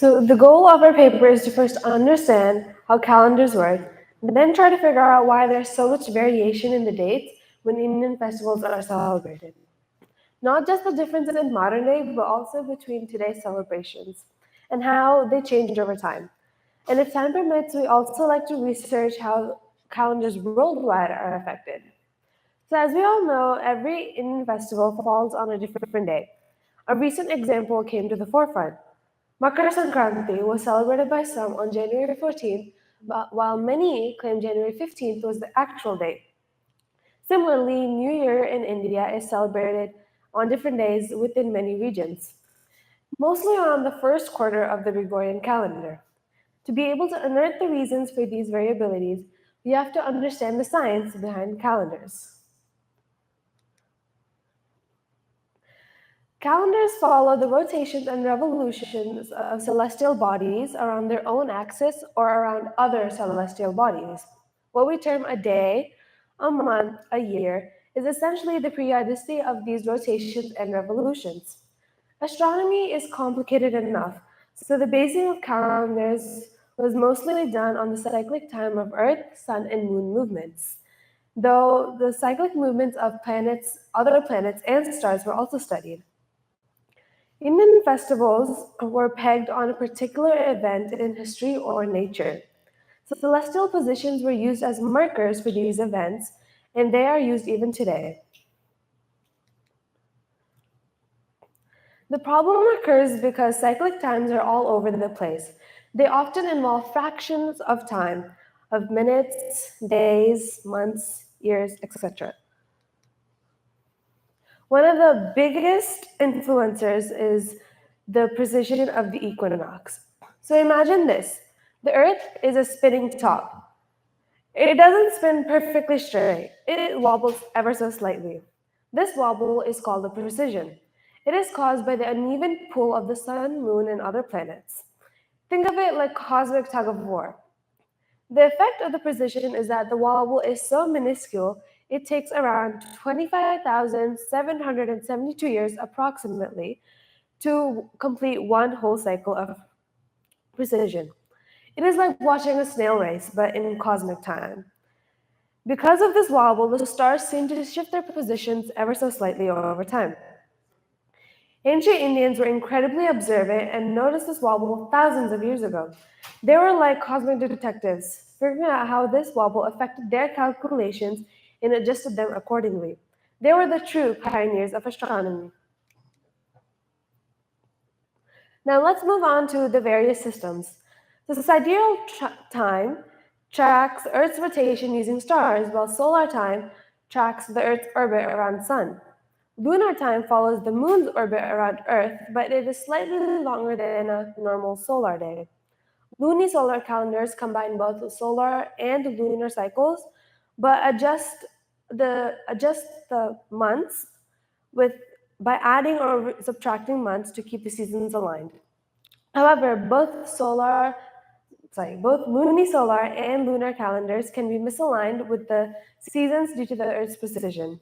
So the goal of our paper is to first understand how calendars work, and then try to figure out why there's so much variation in the dates when Indian festivals are celebrated. Not just the difference in modern day, but also between today's celebrations and how they change over time. And if time permits, we also like to research how calendars worldwide are affected. So as we all know, every Indian festival falls on a different day. A recent example came to the forefront. Makar Sankranti was celebrated by some on January 14th, while many claim January 15th was the actual date. Similarly, New Year in India is celebrated on different days within many regions, mostly on the first quarter of the Gregorian calendar. To be able to unearth the reasons for these variabilities, we have to understand the science behind calendars. Calendars follow the rotations and revolutions of celestial bodies around their own axis or around other celestial bodies. What we term a day, a month, a year is essentially the periodicity of these rotations and revolutions. Astronomy is complicated enough, so the basing of calendars was mostly done on the cyclic time of Earth, Sun, and Moon movements, though the cyclic movements of planets, other planets, and stars were also studied. Indian festivals were pegged on a particular event in history or nature. Celestial positions were used as markers for these events, and they are used even today. The problem occurs because cyclic times are all over the place. They often involve fractions of time, of minutes, days, months, years, etc. One of the biggest influencers is the precision of the equinox. So imagine this. The Earth is a spinning top. It doesn't spin perfectly straight. It wobbles ever so slightly. This wobble is called the precision. It is caused by the uneven pull of the sun, moon, and other planets. Think of it like cosmic tug of war. The effect of the precision is that the wobble is so minuscule, it takes around 25,772 years approximately to complete one whole cycle of precision. It is like watching a snail race, but in cosmic time. Because of this wobble, the stars seem to shift their positions ever so slightly over time. Ancient Indians were incredibly observant and noticed this wobble thousands of years ago. They were like cosmic detectives, figuring out how this wobble affected their calculations and adjusted them accordingly. They were the true pioneers of astronomy. Now let's move on to the various systems. The sidereal time tracks Earth's rotation using stars, while solar time tracks the Earth's orbit around the sun. Lunar time follows the moon's orbit around Earth, but it is slightly longer than a normal solar day. Lunisolar calendars combine both solar and lunar cycles, but adjust the months by adding or subtracting months to keep the seasons aligned. However, both lunisolar and lunar calendars can be misaligned with the seasons due to the Earth's position.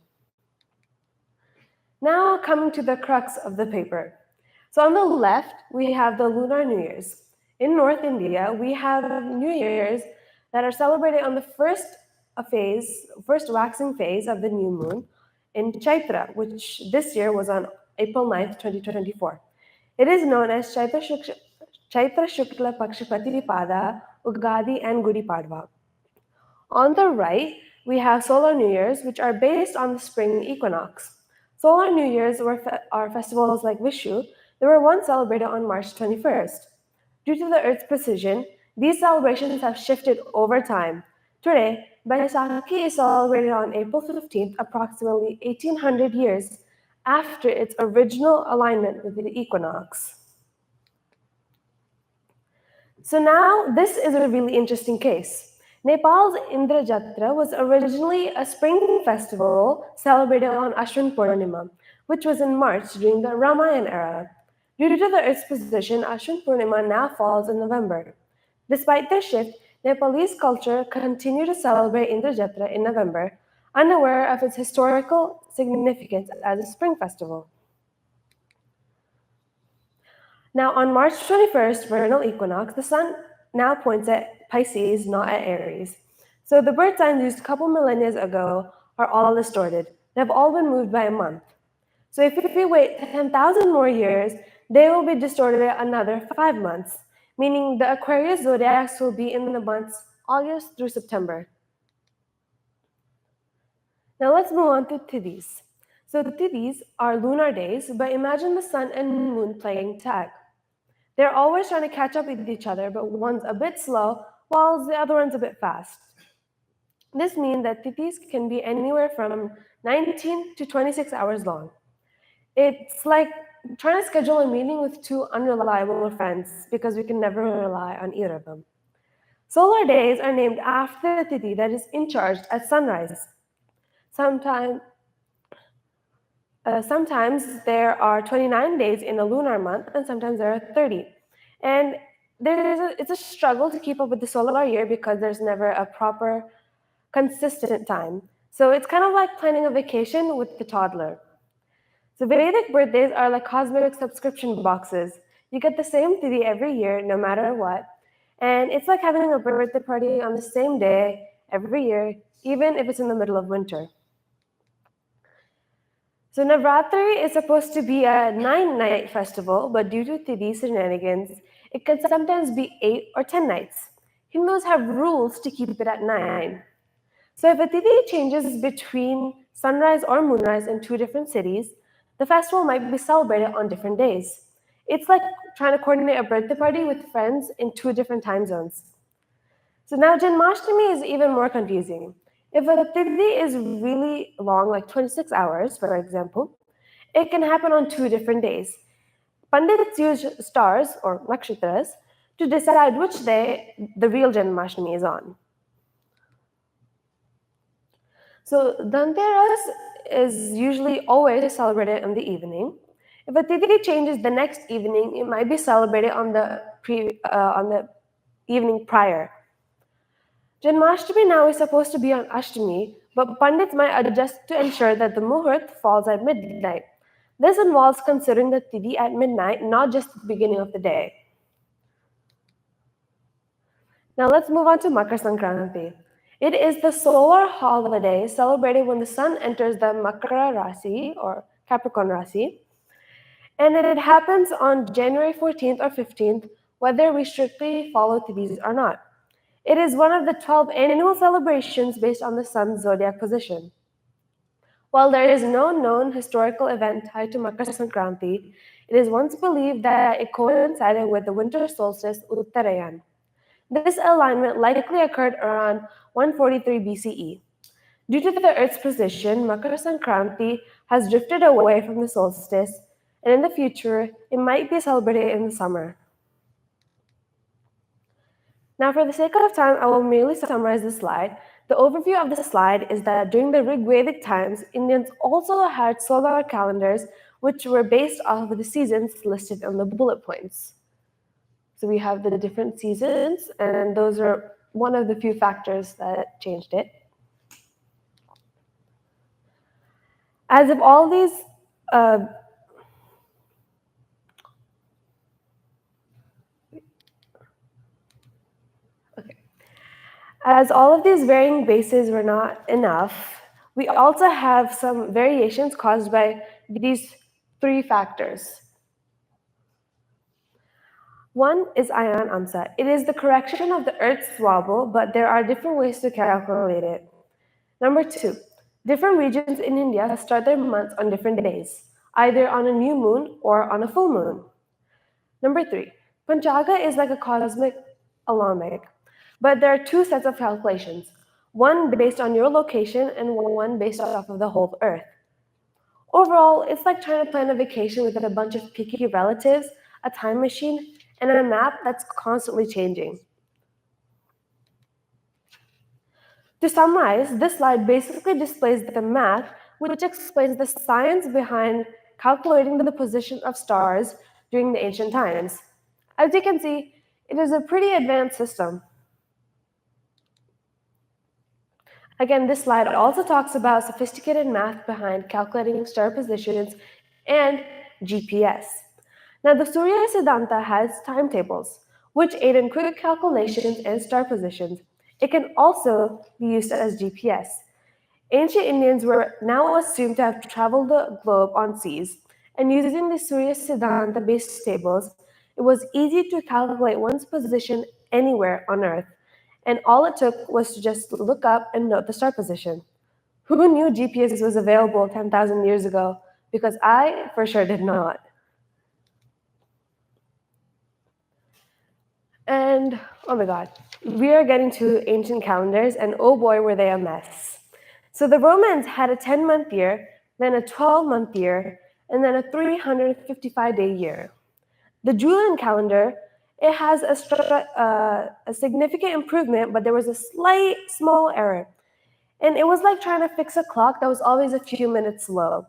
Now coming to the crux of the paper. So on the left, we have the lunar New Year's. In North India, we have New Year's that are celebrated on the first waxing phase of the new moon in Chaitra, which this year was on April 9th, 2024. It is known as Chaitra Shukla Pakshapati Pada, Ugadi, and Gudi Padwa. On the right, we have solar New Year's, which are based on the spring equinox. Solar New Year's are festivals like Vishu. They were once celebrated on March 21st. Due to the Earth's precision, these celebrations have shifted over time. Today, Baisakhi is celebrated on April 15th, approximately 1800 years after its original alignment with the equinox. So now, this is a really interesting case. Nepal's Indra Jatra was originally a spring festival celebrated on Ashwin Purnima, which was in March during the Ramayana era. Due to the Earth's position, Ashwin Purnima now falls in November. Despite this shift, Nepalese culture continued to celebrate Indra Jatra in November, unaware of its historical significance as a spring festival. Now, on March 21st, vernal equinox, the sun now points at Pisces, not at Aries. So the birth signs used a couple millennia ago are all distorted. They have all been moved by a month. So if we wait 10,000 more years, they will be distorted another 5 months, meaning the Aquarius zodiacs will be in the months August through September. Now let's move on to Tithis. So the Tithis are lunar days, but imagine the sun and moon playing tag. They're always trying to catch up with each other, but one's a bit slow, while the other one's a bit fast. This means that Tithis can be anywhere from 19 to 26 hours long. It's like trying to schedule a meeting with two unreliable friends because we can never rely on either of them. Solar days are named after the Tithi that is in charge at sunrise. Sometimes there are 29 days in a lunar month, and sometimes there are 30. And it's a struggle to keep up with the solar year because there's never a proper, consistent time. So it's kind of like planning a vacation with the toddler. So Vedic birthdays are like cosmetic subscription boxes. You get the same Tithi every year, no matter what. And it's like having a birthday party on the same day every year, even if it's in the middle of winter. So Navratri is supposed to be a 9-night festival, but due to Tithi shenanigans, it can sometimes be 8 or 10 nights. Hindus have rules to keep it at 9. So if a Tithi changes between sunrise or moonrise in two different cities, the festival might be celebrated on different days. It's like trying to coordinate a birthday party with friends in two different time zones. So now Janmashtami is even more confusing. If a Tithi is really long, like 26 hours, for example, it can happen on two different days. Pandits use stars, or nakshatras, to decide which day the real Janmashtami is on. So Dhanteras is usually always celebrated in the evening. If a Tithi changes the next evening, it might be celebrated on the evening prior. Janmashtami now is supposed to be on Ashtami, but Pandits might adjust to ensure that the Muhurt falls at midnight. This involves considering the Tithi at midnight, not just the beginning of the day. Now let's move on to Makar Sankranti. It is the solar holiday celebrated when the sun enters the Makara Rasi, or Capricorn Rasi, and it happens on January 14th or 15th, whether we strictly follow Tithis or not. It is one of the 12 annual celebrations based on the sun's zodiac position. While there is no known historical event tied to Makar Sankranti, it is once believed that it coincided with the winter solstice Uttarayan. This alignment likely occurred around 143 BCE. Due to the Earth's position, Makar Sankranti has drifted away from the solstice, and in the future, it might be celebrated in the summer. Now, for the sake of time, I will merely summarize this slide. The overview of the slide is that during the Rig-Vedic times, Indians also had solar calendars, which were based off of the seasons listed on the bullet points. So we have the different seasons, and those are one of the few factors that changed it. As if all these As all of these varying bases were not enough, we also have some variations caused by these three factors. One is ion amsa. It is the correction of the Earth's wobble, but there are different ways to calculate it. Number two, different regions in India start their months on different days, either on a new moon or on a full moon. Number three, Panchaga is like a cosmic alarmic, but there are two sets of calculations, one based on your location and one based off of the whole Earth. Overall, it's like trying to plan a vacation with a bunch of picky relatives, a time machine, and a map that's constantly changing. To summarize, this slide basically displays the math, which explains the science behind calculating the position of stars during the ancient times. As you can see, it is a pretty advanced system. Again, this slide also talks about sophisticated math behind calculating star positions and GPS. Now, the Surya Siddhanta has timetables, which aid in quick calculations and star positions. It can also be used as GPS. Ancient Indians were now assumed to have traveled the globe on seas, and using the Surya Siddhanta based tables, it was easy to calculate one's position anywhere on Earth, and all it took was to just look up and note the star position. Who knew GPS was available 10,000 years ago? Because I for sure did not. And oh my god, we are getting to ancient calendars, and oh boy, were they a mess. So the Romans had a 10-month year, then a 12-month year, and then a 355-day year. The Julian calendar, it has a significant improvement, but there was a slight small error. And it was like trying to fix a clock that was always a few minutes slow.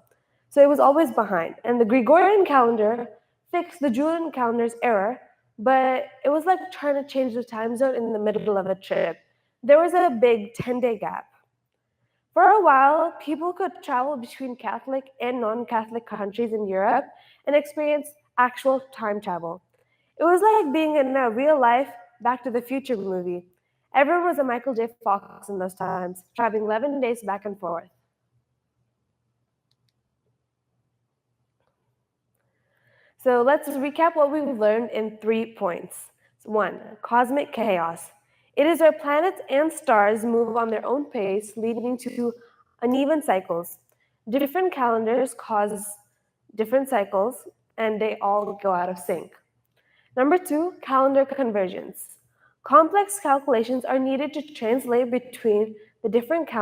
So it was always behind. And the Gregorian calendar fixed the Julian calendar's error, but it was like trying to change the time zone in the middle of a trip. There was a big 10-day gap. For a while, people could travel between Catholic and non Catholic countries in Europe and experience actual time travel. It was like being in a real life Back to the Future movie. Everyone was a Michael J. Fox in those times, traveling 11 days back and forth. So let's recap what we've learned in 3 points. 1. Cosmic chaos. It is where planets and stars move on their own pace, leading to uneven cycles. Different calendars cause different cycles, and they all go out of sync. Number 2, calendar conversions. Complex calculations are needed to translate between the different calendars